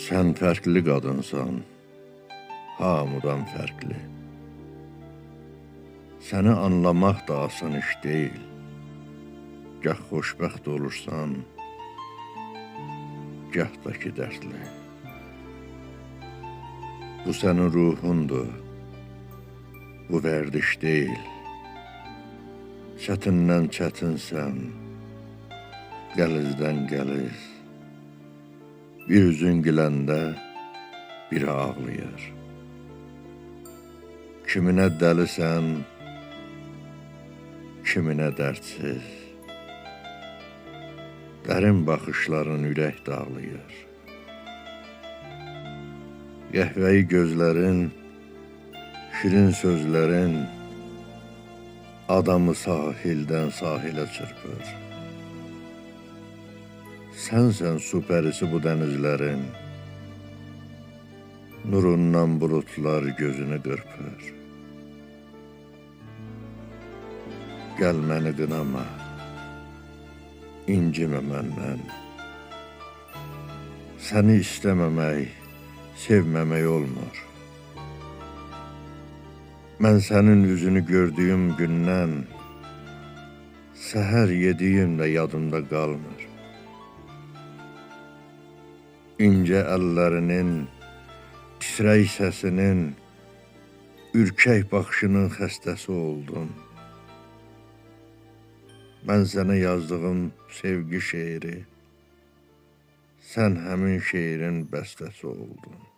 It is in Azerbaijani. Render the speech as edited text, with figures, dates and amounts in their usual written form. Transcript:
Sən fərqli qadınsan, hamıdan fərqli. Səni anlamaq da asan iş deyil. Gah xoşbəxt olursan, gah da ki dərdli. Bu sənin ruhundur, bu vərdiş deyil. Çətindən çətinsən, qəlizdən qəliz. Bir üzün güləndə biri ağlayır. Kiminə dəlisən, kiminə dərdsiz. Dərin baxışların ürək dağlayır. Qəhvəyi gözlərin, şirin sözlərin adamı sahildən sahilə çırpır. Sənsən su pərisi bu dənizlərin, nurundan bulutlar gözünü qırpır. Gəl məni qınama, incimə məndən. Səni istəməmək, sevməmək olmur. Mən sənin üzünü gördüyüm gündən səhər yediyim də yadımda qalmır. İncə əllərinin, titrək səsinin, ürkək baxışının xəstəsi oldum. Mən sənə yazdığım sevgi şeiri, sən həmin şeirin bəstəsi oldun.